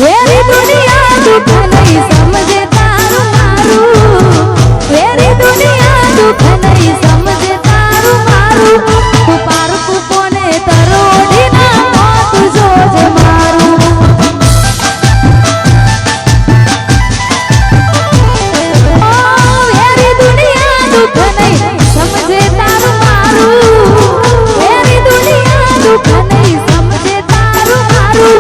Very દુનિયા દુઃખ નહીં સમજે તારું મારું, વેરી દુનિયા દુઃખ નહીં સમજે તારું મારું, તું પારકું કોને તરોડીના મોત જોજે મારું. વેરી દુનિયા દુઃખ નહીં સમજે તારું મારું, વેરી દુનિયા દુઃખ નહીં સમજે તારું મારું,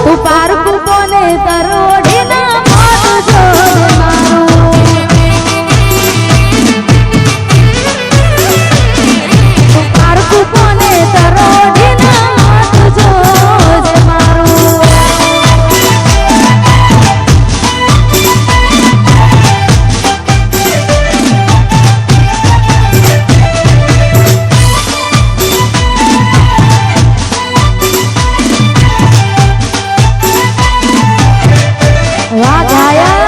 તું પારકું કોને તરોડીના મોત જોજે મારું. તું પારકું કોને તરોડીના મોત જોજે મારું. વાહ ઘાયલ.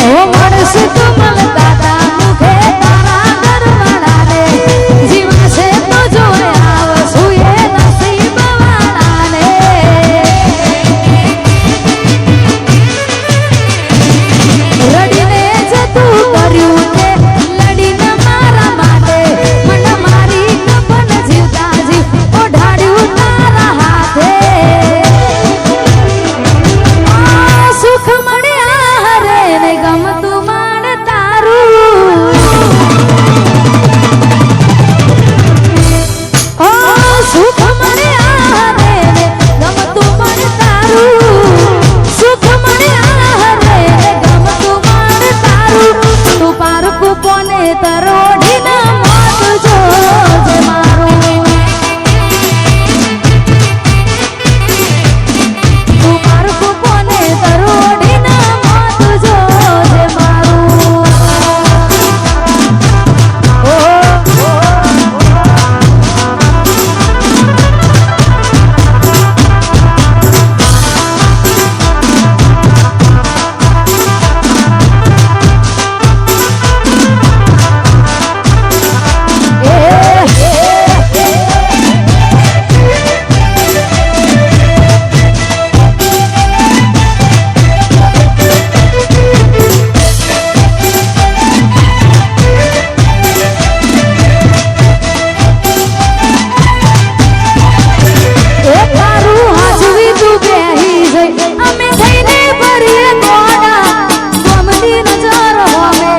ઓ મળશે તું મળતા તા મુખે તારા ઘરવાળાને, જીવાશે તો જોયા આવશું એ નસીબવાળાને. રડીને જતું કર્યું તે લડીને મારા માટે, મને મારી કફન જીવતા જીવ ઓઢાડ્યું તારા હાથે. સુખ મળ્યા હરે ને ગમતું માણ તારું, ઓ સુખ મળ્યા હરે ને ગમતું માણ તારું, સુખ મળ્યા હરે ને ગમતું માણ તારું, તું પારકું કોને તરોડીના મોત જોજે મારું. તું પારકું કોને તરોડીના મોત જોજે મારું. તારું હાજવી તું બેહી જઈ અમે થઈને ભરીએ ગોડા, ગમતી નજર અમે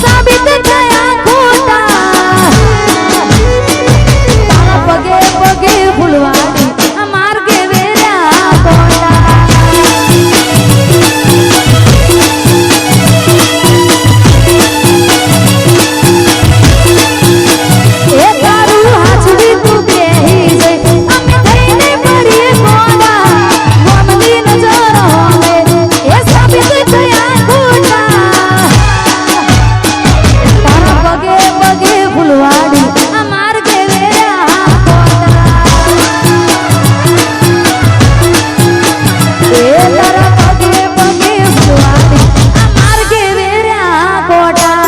સાબિત થયા ખોટા. તારા પગે પગે ફૂલવાડી આ માર્ગે વેર્યા ગોડા. એ તારું હાજવી તું બેહી જઈ અમે થઈને ભરીએ ગોડા, ગમતી નજર અમે એ સાબિત થયા ખોટા. તારા પગે પગે ફૂલવાડી આ માર્ગે વેર્યા ગોડા. એ તારા પગે પગે ફૂલવાડી આ માર્ગે વેર્યા ગોડા.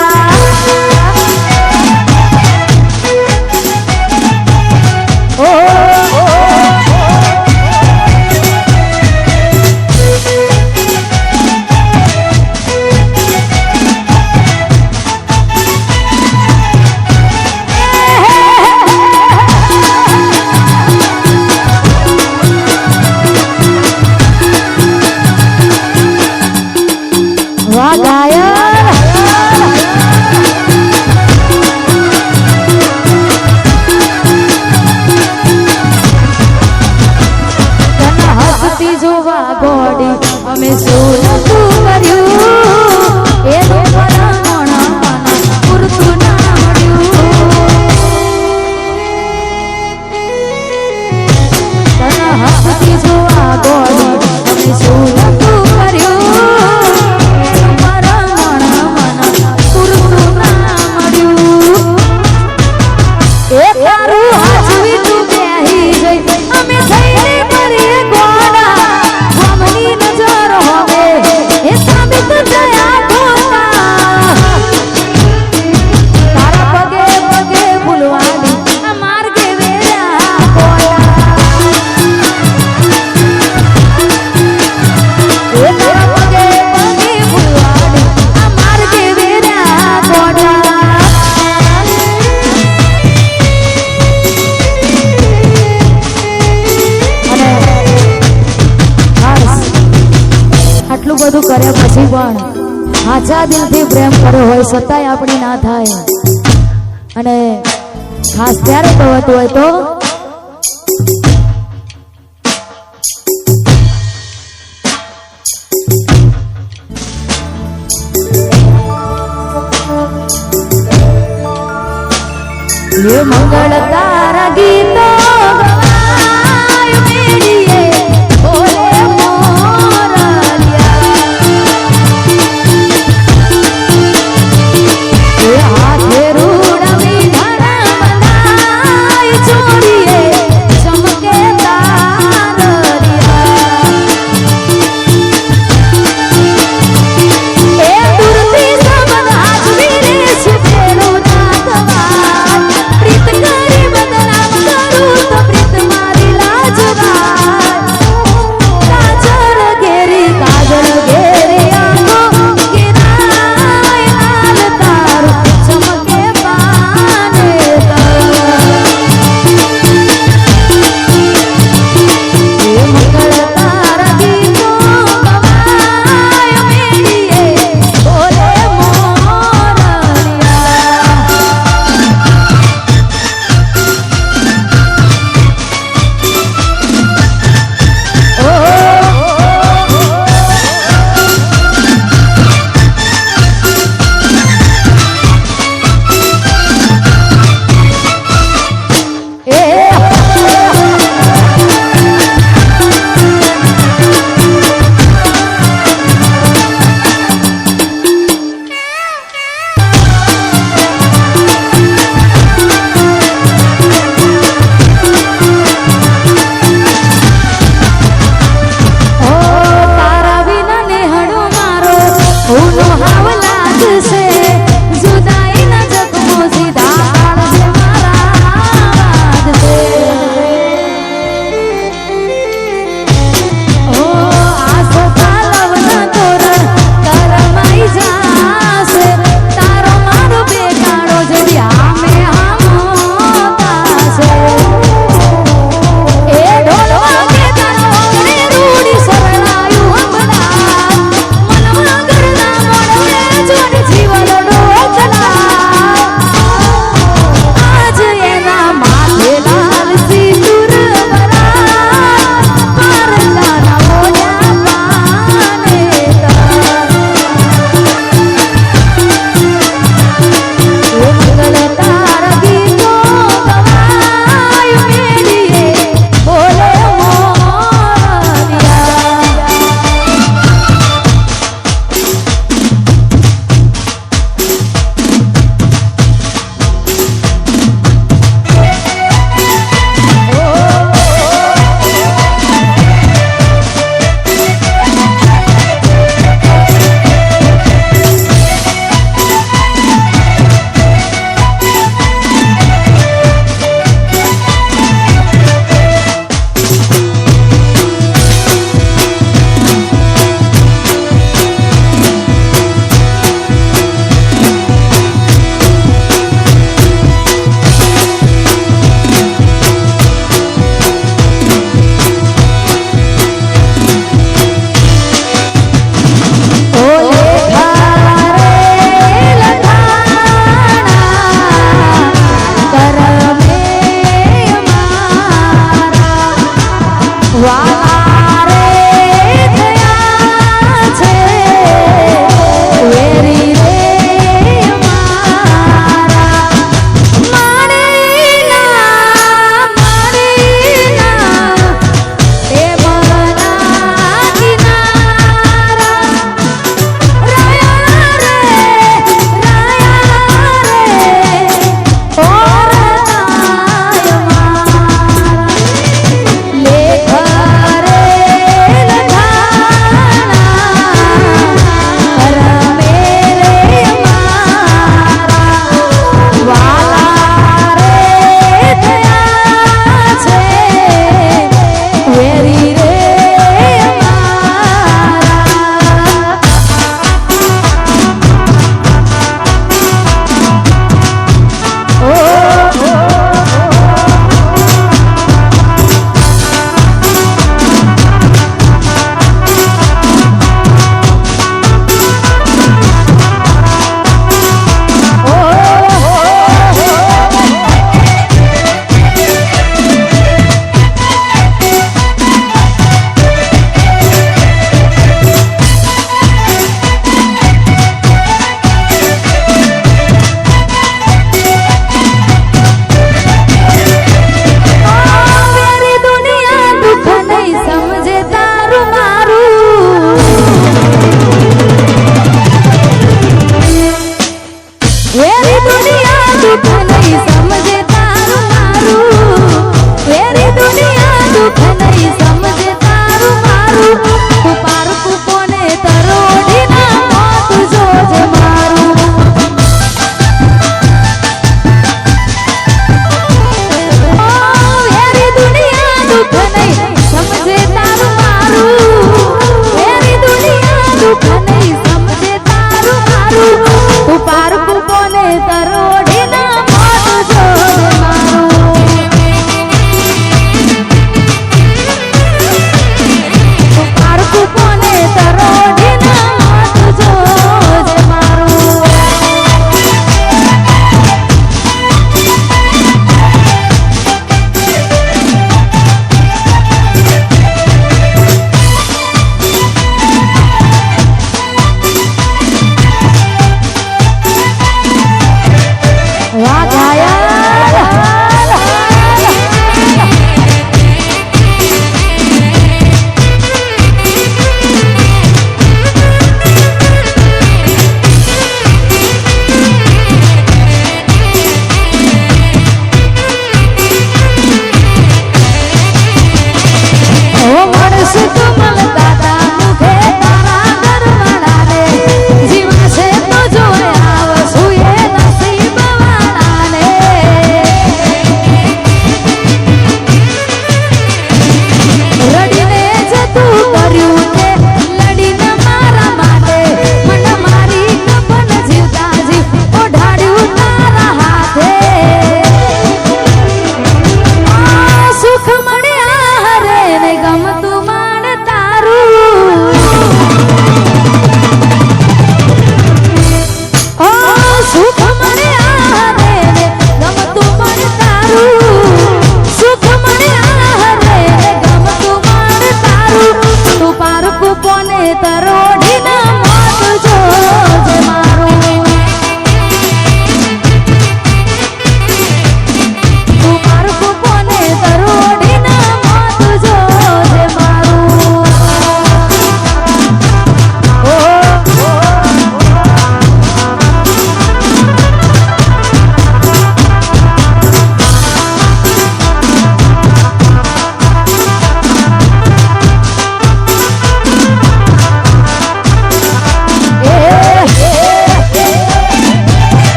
વાહ ઘાયલ. તને હસતી જોવા ગોડી અમે શું નતું કર્યું, એનું ભલામણ મને પૂરતું ના મળ્યું. તને હસતી જોવા ગોડી અમે શું નતું કર્યું, એનું ભલામણ મને પૂરતું ના મળ્યું. એ તારું હાજવી તું બેહી જઈ કર્યા પછી પણ સાચા દિલથી પ્રેમ કર્યો હોય છતાંય આપણી ના થાય અને ખાસ ત્યારે કહેવાતું હોય તો ये मंगल तारा गीतो गवाय मेरिए बोले मोरलिया ये हाथे रूड़ा में धरा बनाय चोरिए चमके तारलिया ए दुर्ती सबन आज वीरे छुपेरो नागवा प्रीत करे बदनाम करूं तो प्रीत मारी लाजवाब काजल घेरी आंखों गिराय लाल तारू चमके पाने ये मंगल तारा गीतो गवाय मेरिए बोले मोरलिया तारा बिना नेहड़ो मारो ऊनो हाव लागसे जुदाई न जखमो सीधा काढसे मारा वादसे ओ आसो पालवन तोरण करमाई जासे तारो मारो बेगाड़ो जेवी आमे आमोतासे ए ढोलवा के गानो रे रूडी सरणायु हमना मनवा करना मोडवे जोड जीवन डोकला आज एना माथे लाल सिंदूर भरा पारला ना मोड्या पाने ये मंगल तारा गीतो गवाय मेरिए बोले मोरलिया लेखा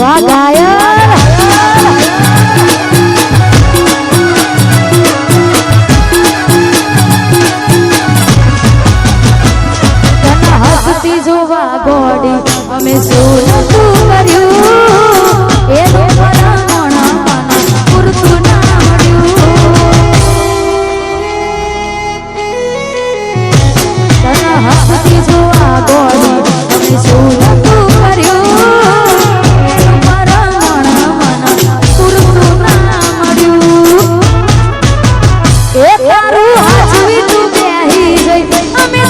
વાહ ગાયર હસતી જોવા ગોડી અમે શું નતું કર્યું એ ભલામણ પૂરતું ના મળ્યું હસતી જોવા ગોડી અમે શું નતું કર્યું પૂરતું ના મળ્યું એ તારું હાજવી તું બેહી ગઈ અમે